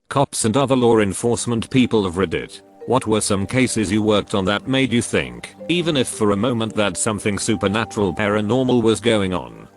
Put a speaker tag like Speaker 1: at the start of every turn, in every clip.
Speaker 1: Cops and other law enforcement people of Reddit. What were some cases you worked on that made you think, even if for a moment, that something supernatural paranormal was going on?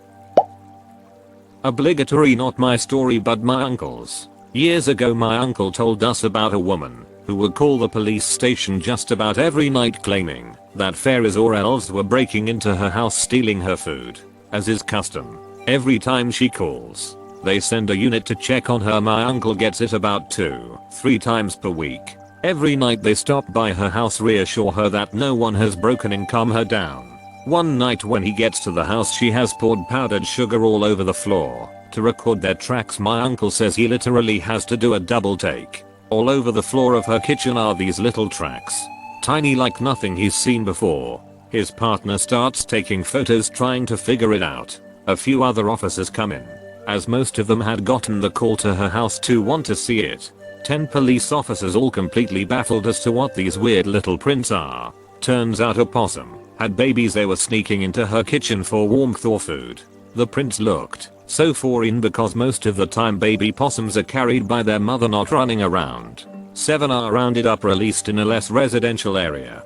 Speaker 1: Obligatory not my story but my uncle's. Years ago my uncle told us about a woman who would call the police station just about every night claiming that fairies or elves were breaking into her house stealing her food. As is custom, every time she calls, they send a unit to check on her. My uncle gets it about 2-3 times per week. Every night they stop by her house, reassure her that no one has broken in, calm her down. One night when he gets to the house, she has poured powdered sugar all over the floor to record their tracks. My uncle says he literally has to do a double take. All over the floor of her kitchen are these little tracks, tiny like nothing he's seen before. His partner starts taking photos trying to figure it out. A few other officers come in, as most of them had gotten the call to her house to want to see it. 10 police officers all completely baffled as to what these weird little prints are. Turns out a possum had babies. They were sneaking into her kitchen for warmth or food. The prints looked so foreign because most of the time baby possums are carried by their mother, not running around. 7 are rounded up, released in a less residential area.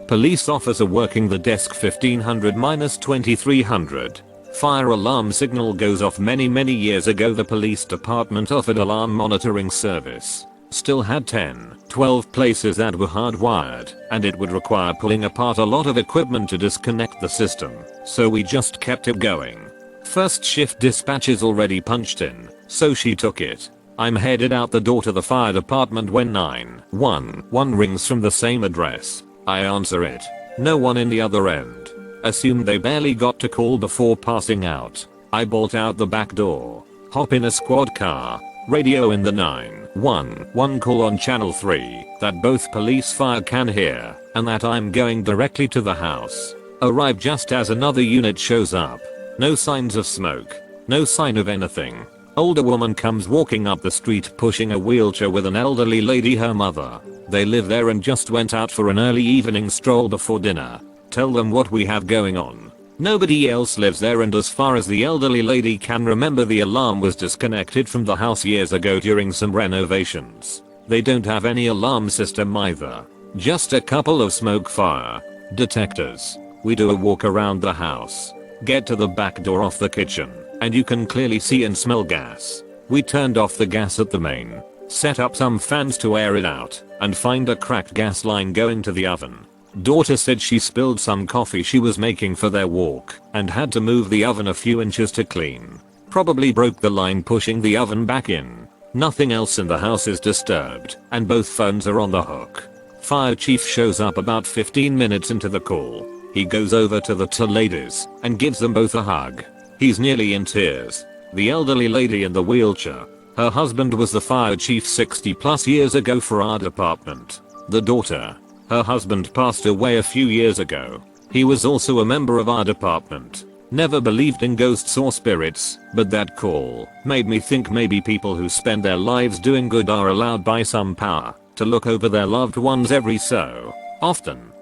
Speaker 1: Police officer working the desk 1500-2300. Fire alarm signal goes off many years ago. The police department offered alarm monitoring service. Still had 10-12 places that were hardwired, and it would require pulling apart a lot of equipment to disconnect the system, so we just kept it going. First shift dispatch is already punched in, so she took it. I'm headed out the door to the fire department when 911 rings from the same address. I answer it. No one in the other end. Assumed they barely got to call before passing out. I bolt out the back door, hop in a squad car, radio in the 911 call on channel 3 that both police fire can hear, and that I'm going directly to the house. Arrive just as another unit shows up. No signs of smoke, no sign of anything. Older woman comes walking up the street pushing a wheelchair with an elderly lady, her mother. They live there and just went out for an early evening stroll before dinner. Tell them what we have going on. Nobody else lives there, and as far as the elderly lady can remember, the alarm was disconnected from the house years ago during some renovations. They don't have any alarm system either. Just a couple of smoke fire detectors. We do a walk around the house. Get to the back door off the kitchen, and you can clearly see and smell gas. We turned off the gas at the main, set up some fans to air it out, and find a cracked gas line going to the oven. Daughter said she spilled some coffee she was making for their walk and had to move the oven a few inches to clean. Probably broke the line pushing the oven back in. Nothing else in the house is disturbed, and both phones are on the hook. Fire chief shows up about 15 minutes into the call. He goes over to the 2 ladies and gives them both a hug. He's nearly in tears. The elderly lady in the wheelchair, her husband was the fire chief 60+ years ago for our department. The daughter, her husband passed away a few years ago. He was also a member of our department. Never believed in ghosts or spirits, but that call made me think maybe people who spend their lives doing good are allowed by some power to look over their loved ones every so often.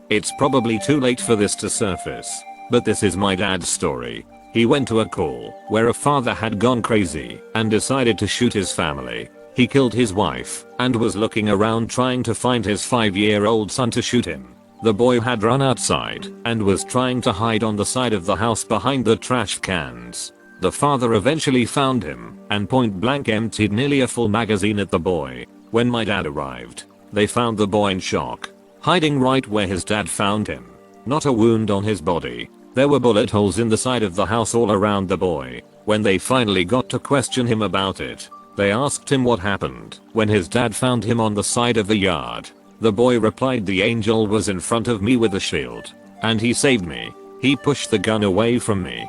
Speaker 1: It's probably too late for this to surface, but this is my dad's story. He went to a call where a father had gone crazy and decided to shoot his family. He killed his wife and was looking around trying to find his 5-year-old son to shoot him. The boy had run outside and was trying to hide on the side of the house behind the trash cans. The father eventually found him and point blank emptied nearly a full magazine at the boy. When my dad arrived, they found the boy in shock, hiding right where his dad found him. Not a wound on his body. There were bullet holes in the side of the house all around the boy. When they finally got to question him about it, they asked him what happened when his dad found him on the side of the yard. The boy replied, "The angel was in front of me with a shield, and he saved me. He pushed the gun away from me."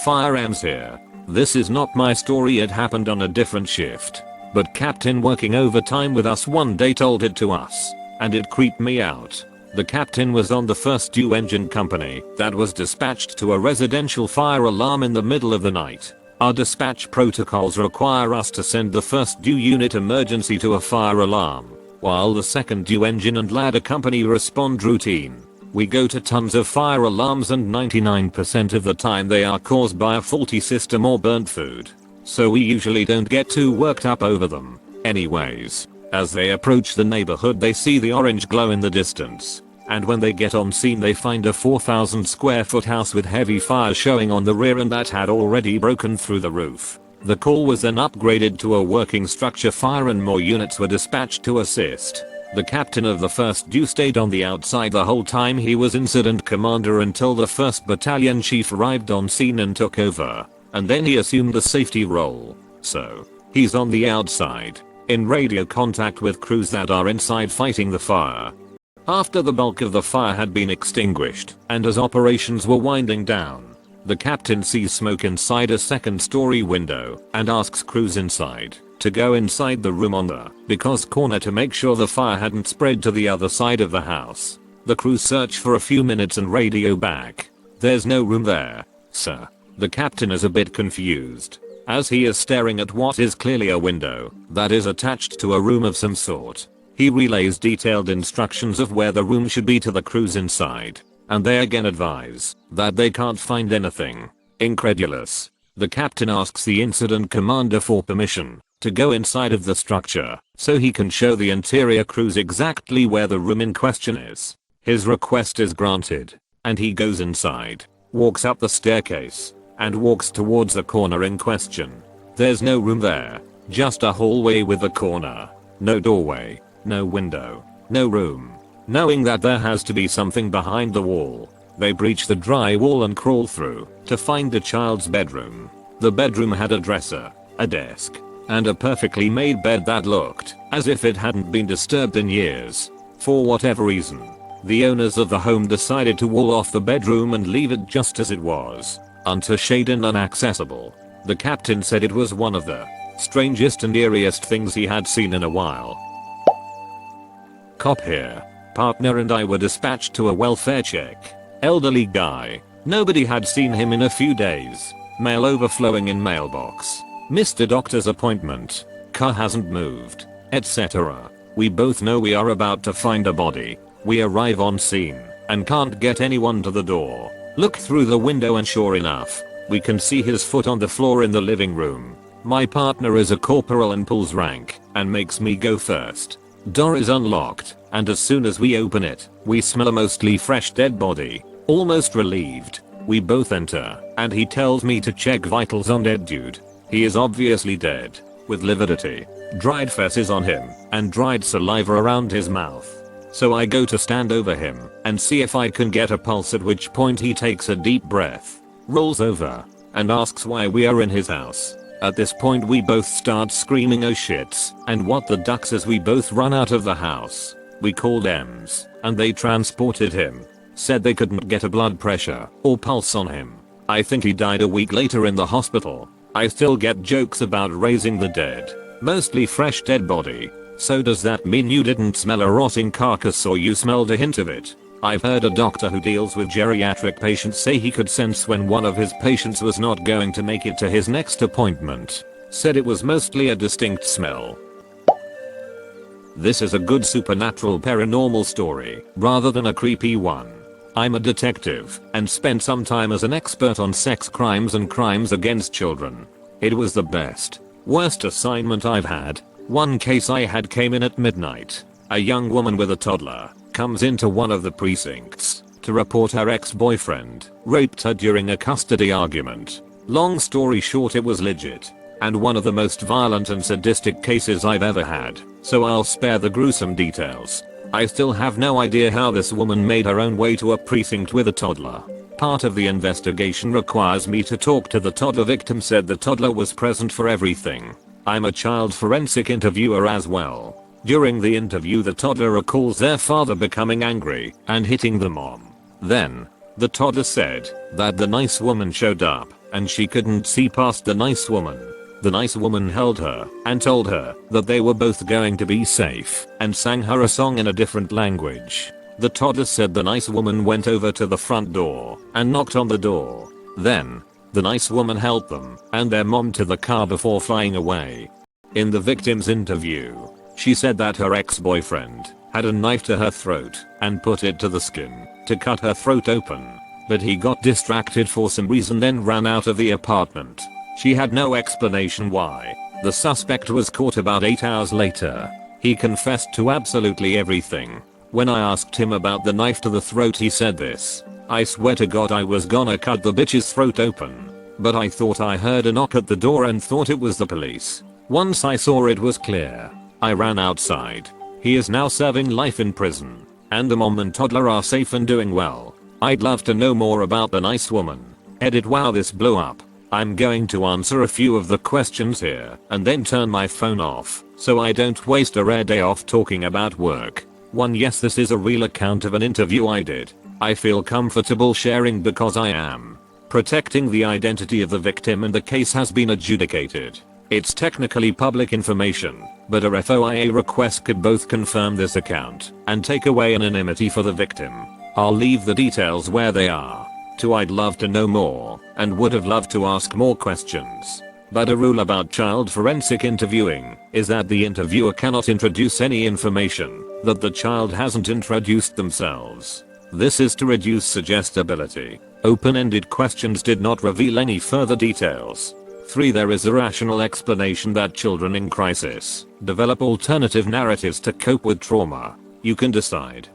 Speaker 1: Fire ends here. This is not my story, it happened on a different shift. But captain working overtime with us one day told it to us, and it creeped me out. The captain was on the first due engine company that was dispatched to a residential fire alarm in the middle of the night. Our dispatch protocols require us to send the first due unit emergency to a fire alarm, while the second due engine and ladder company respond routine. We go to tons of fire alarms and 99% of the time they are caused by a faulty system or burnt food. So we usually don't get too worked up over them. Anyways, as they approach the neighborhood they see the orange glow in the distance. And when they get on scene they find a 4,000 square foot house with heavy fire showing on the rear and that had already broken through the roof. The call was then upgraded to a working structure fire and more units were dispatched to assist. The captain of the 1st DU stayed on the outside the whole time he was incident commander until the 1st battalion chief arrived on scene and took over. And then he assumed the safety role. So, he's on the outside, in radio contact with crews that are inside fighting the fire. After the bulk of the fire had been extinguished, and as operations were winding down, the captain sees smoke inside a 2nd-story window and asks crews inside to go inside the room on the because corner to make sure the fire hadn't spread to the other side of the house. The crews search for a few minutes and radio back. There's no room there, sir. The captain is a bit confused, as he is staring at what is clearly a window that is attached to a room of some sort. He relays detailed instructions of where the room should be to the crews inside, and they again advise that they can't find anything. Incredulous, the captain asks the incident commander for permission to go inside of the structure so he can show the interior crews exactly where the room in question is. His request is granted, and he goes inside, walks up the staircase, and walks towards the corner in question. There's no room there, just a hallway with a corner. No doorway, no window, no room. Knowing that there has to be something behind the wall, they breach the drywall and crawl through to find the child's bedroom. The bedroom had a dresser, a desk, and a perfectly made bed that looked as if it hadn't been disturbed in years. For whatever reason, the owners of the home decided to wall off the bedroom and leave it just as it was, unshaded and inaccessible. The captain said it was one of the strangest and eeriest things he had seen in a while. Cop here. Partner and I were dispatched to a welfare check. Elderly guy. Nobody had seen him in a few days. Mail overflowing in mailbox. Missed a doctor's appointment. Car hasn't moved, etc. We both know we are about to find a body. We arrive on scene and can't get anyone to the door. Look through the window and sure enough, we can see his foot on the floor in the living room. My partner is a corporal and pulls rank and makes me go first. Door is unlocked, and as soon as we open it, we smell a mostly fresh dead body. Almost relieved, we both enter, and he tells me to check vitals on dead dude. He is obviously dead, with lividity, dried feces on him, and dried saliva around his mouth. So I go to stand over him and see if I can get a pulse, at which point he takes a deep breath, rolls over, and asks why we are in his house. At this point we both start screaming oh shit and what the ducks as we both run out of the house. We called EMS and they transported him. Said they couldn't get a blood pressure or pulse on him. I think he died a week later in the hospital. I still get jokes about raising the dead. Mostly fresh dead body. So does that mean you didn't smell a rotting carcass or you smelled a hint of it? I've heard a doctor who deals with geriatric patients say he could sense when one of his patients was not going to make it to his next appointment. Said it was mostly a distinct smell. This is a good supernatural paranormal story rather than a creepy one. I'm a detective and spent some time as an expert on sex crimes and crimes against children. It was the best, worst assignment I've had. One case I had came in at midnight. A young woman with a toddler comes into one of the precincts to report her ex-boyfriend raped her during a custody argument. Long story short, it was legit, and one of the most violent and sadistic cases I've ever had, so I'll spare the gruesome details. I still have no idea how this woman made her own way to a precinct with a toddler. Part of the investigation requires me to talk to the toddler. Victim said the toddler was present for everything. I'm a child forensic interviewer as well. During the interview the toddler recalls their father becoming angry and hitting the mom. Then, the toddler said that the nice woman showed up and she couldn't see past the nice woman. The nice woman held her and told her that they were both going to be safe and sang her a song in a different language. The toddler said the nice woman went over to the front door and knocked on the door. Then, the nice woman helped them and their mom to the car before flying away. In the victim's interview, she said that her ex-boyfriend had a knife to her throat and put it to the skin to cut her throat open. But he got distracted for some reason then ran out of the apartment. She had no explanation why. The suspect was caught about 8 hours later. He confessed to absolutely everything. When I asked him about the knife to the throat he said this: "I swear to God I was gonna cut the bitch's throat open. But I thought I heard a knock at the door and thought it was the police. Once I saw it was clear, I ran outside." He is now serving life in prison. And the mom and toddler are safe and doing well. I'd love to know more about the nice woman. Edit. Wow, this blew up. I'm going to answer a few of the questions here and then turn my phone off so I don't waste a rare day off talking about work. 1. Yes, this is a real account of an interview I did. I feel comfortable sharing because I am protecting the identity of the victim and the case has been adjudicated. It's technically public information, but a FOIA request could both confirm this account and take away anonymity for the victim. I'll leave the details where they are. 2. I'd love to know more and would have loved to ask more questions. But a rule about child forensic interviewing is that the interviewer cannot introduce any information that the child hasn't introduced themselves. This is to reduce suggestibility. Open-ended questions did not reveal any further details. 3. There is a rational explanation that children in crisis develop alternative narratives to cope with trauma. You can decide.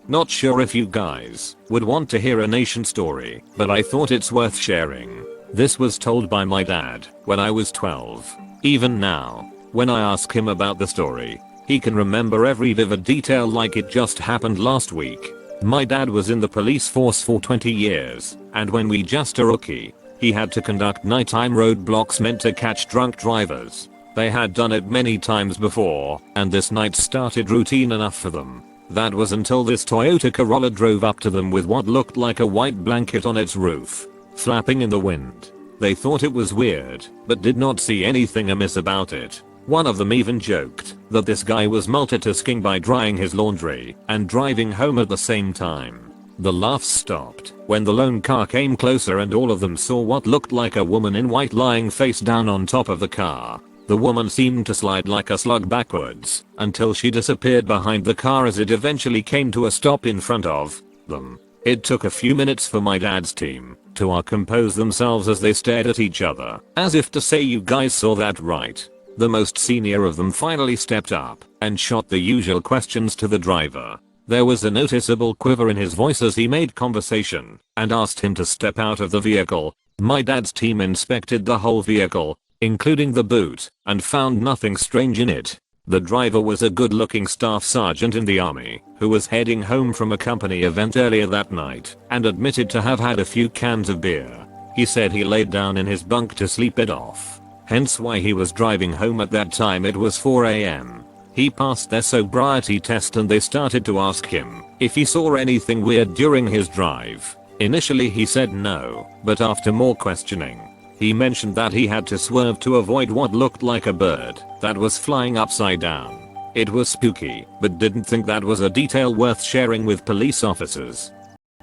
Speaker 1: Not sure if you guys would want to hear a nation story, but I thought it's worth sharing. This was told by my dad when I was 12. Even now, when I ask him about the story, he can remember every vivid detail like it just happened last week. My dad was in the police force for 20 years, and when we just a rookie, he had to conduct nighttime roadblocks meant to catch drunk drivers. They had done it many times before, and this night started routine enough for them. That was until this Toyota Corolla drove up to them with what looked like a white blanket on its roof, flapping in the wind. They thought it was weird, but did not see anything amiss about it. One of them even joked that this guy was multitasking by drying his laundry and driving home at the same time. The laughs stopped when the lone car came closer and all of them saw what looked like a woman in white lying face down on top of the car. The woman seemed to slide like a slug backwards until she disappeared behind the car as it eventually came to a stop in front of them. It took a few minutes for my dad's team to compose themselves as they stared at each other, as if to say, "You guys saw that right?" The most senior of them finally stepped up and shot the usual questions to the driver. There was a noticeable quiver in his voice as he made conversation and asked him to step out of the vehicle. My dad's team inspected the whole vehicle, including the boot, and found nothing strange in it. The driver was a good-looking staff sergeant in the army who was heading home from a company event earlier that night and admitted to have had a few cans of beer. He said he laid down in his bunk to sleep it off, hence why he was driving home at that time. It was 4 a.m. He passed their sobriety test and they started to ask him if he saw anything weird during his drive. Initially he said no, but after more questioning, he mentioned that he had to swerve to avoid what looked like a bird that was flying upside down. It was spooky, but didn't think that was a detail worth sharing with police officers.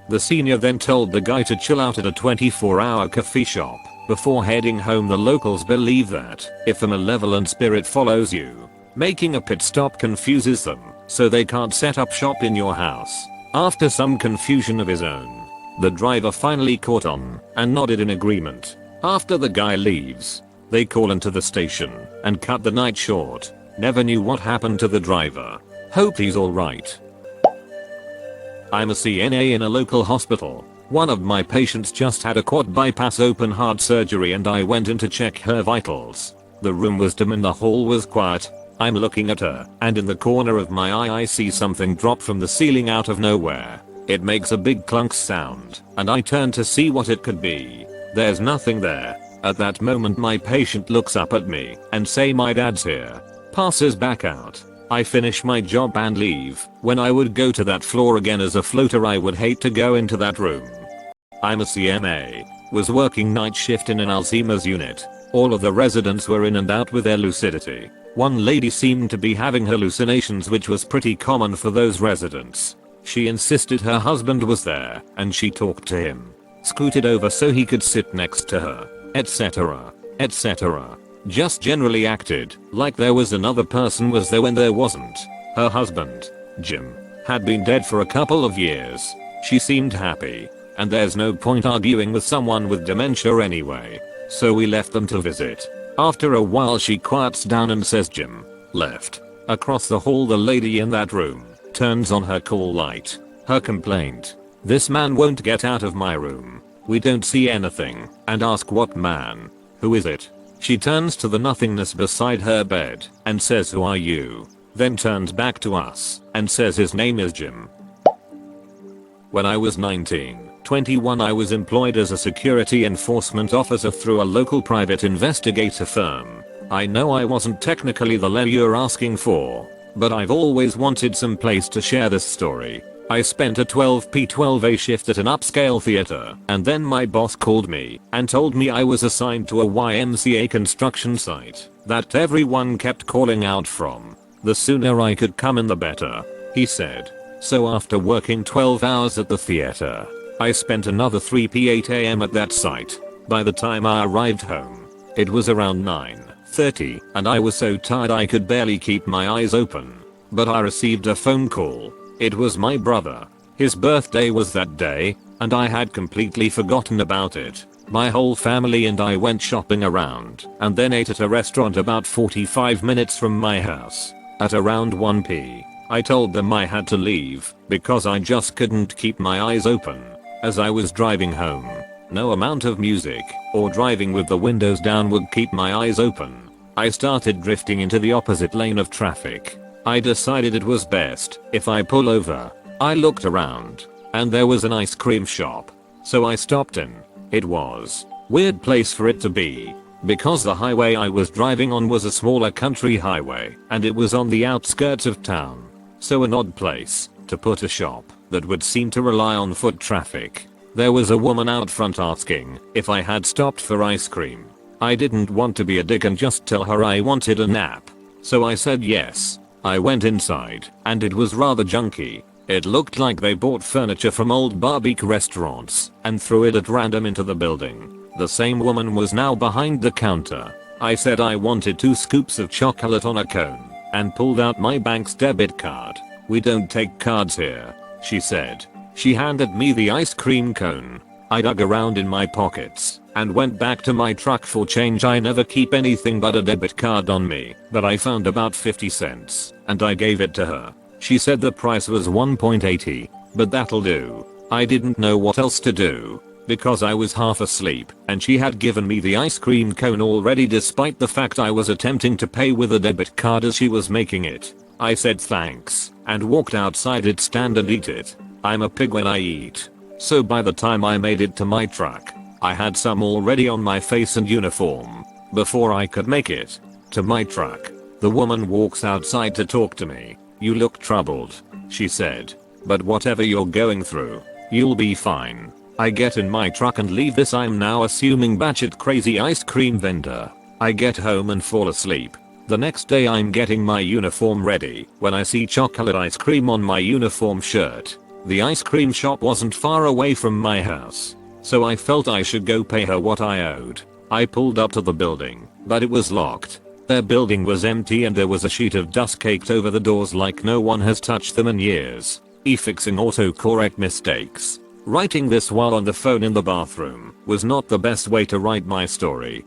Speaker 1: The senior then told the guy to chill out at a 24-hour coffee shop before heading home. The locals believe that if a malevolent spirit follows you, making a pit stop confuses them, so they can't set up shop in your house. After some confusion of his own, the driver finally caught on and nodded in agreement. After the guy leaves, they call into the station and cut the night short. Never knew what happened to the driver. Hope he's alright. I'm a CNA in a local hospital. One of my patients just had a quad bypass open heart surgery and I went in to check her vitals. The room was dim and the hall was quiet. I'm looking at her, and in the corner of my eye I see something drop from the ceiling out of nowhere. It makes a big clunk sound, and I turn to see what it could be. There's nothing there. At that moment my patient looks up at me and say, "My dad's here." Passes back out. I finish my job and leave. When I would go to that floor again as a floater, I would hate to go into that room. I'm a CMA. Was working night shift in an Alzheimer's unit. All of the residents were in and out with their lucidity. One lady seemed to be having hallucinations, which was pretty common for those residents. She insisted her husband was there and she talked to him, scooted over so he could sit next to her, etc. etc. Just generally acted like there was another person was there when there wasn't. Her husband, Jim, had been dead for a couple of years. She seemed happy, and there's no point arguing with someone with dementia anyway. So we left them to visit. After a while she quiets down and says Jim left. Across the hall the lady in that room turns on her call light. Her complaint: "This man won't get out of my room. We don't see anything," and ask what man. "Who is it?" She turns to the nothingness beside her bed and says, "Who are you?" Then turns back to us and says his name is Jim. When I was 21 I was employed as a security enforcement officer through a local private investigator firm. I know I wasn't technically the level you're asking for, but I've always wanted some place to share this story. I spent a 12p12a shift at an upscale theater, and then my boss called me and told me I was assigned to a YMCA construction site that everyone kept calling out from. The sooner I could come in the better, he said. So after working 12 hours at the theater, I spent another 3p 8am at that site. By the time I arrived home, it was around 9:30 and I was so tired I could barely keep my eyes open. But I received a phone call. It was my brother. His birthday was that day, and I had completely forgotten about it. My whole family and I went shopping around and then ate at a restaurant about 45 minutes from my house. At around 1p, I told them I had to leave because I just couldn't keep my eyes open. As I was driving home, no amount of music or driving with the windows down would keep my eyes open. I started drifting into the opposite lane of traffic. I decided it was best if I pull over. I looked around, and there was an ice cream shop. So I stopped in. It was a weird place for it to be, because the highway I was driving on was a smaller country highway, and it was on the outskirts of town. So an odd place to put a shop that would seem to rely on foot traffic. There was a woman out front asking if I had stopped for ice cream. I didn't want to be a dick and just tell her I wanted a nap. So I said yes. I went inside, and it was rather junky. It looked like they bought furniture from old barbecue restaurants and threw it at random into the building. The same woman was now behind the counter. I said I wanted 2 scoops of chocolate on a cone and pulled out my bank's debit card. "We don't take cards here," she said. She handed me the ice cream cone. I dug around in my pockets and went back to my truck for change. I never keep anything but a debit card on me, but I found about 50 cents and I gave it to her. She said the price was 1.80, but that'll do. I didn't know what else to do because I was half asleep and she had given me the ice cream cone already, despite the fact I was attempting to pay with a debit card as she was making it. I said thanks and walked outside it stand and eat it. I'm a pig when I eat. So by the time I made it to my truck, I had some already on my face and uniform. Before I could make it to my truck, the woman walks outside to talk to me. "You look troubled," she said, "but whatever you're going through, you'll be fine." I get in my truck and leave this I'm now assuming batshit crazy ice cream vendor. I get home and fall asleep. The next day I'm getting my uniform ready when I see chocolate ice cream on my uniform shirt. The ice cream shop wasn't far away from my house, so I felt I should go pay her what I owed. I pulled up to the building, but it was locked. Their building was empty and there was a sheet of dust caked over the doors like no one has touched them in years. Fixing autocorrect mistakes. Writing this while on the phone in the bathroom was not the best way to write my story.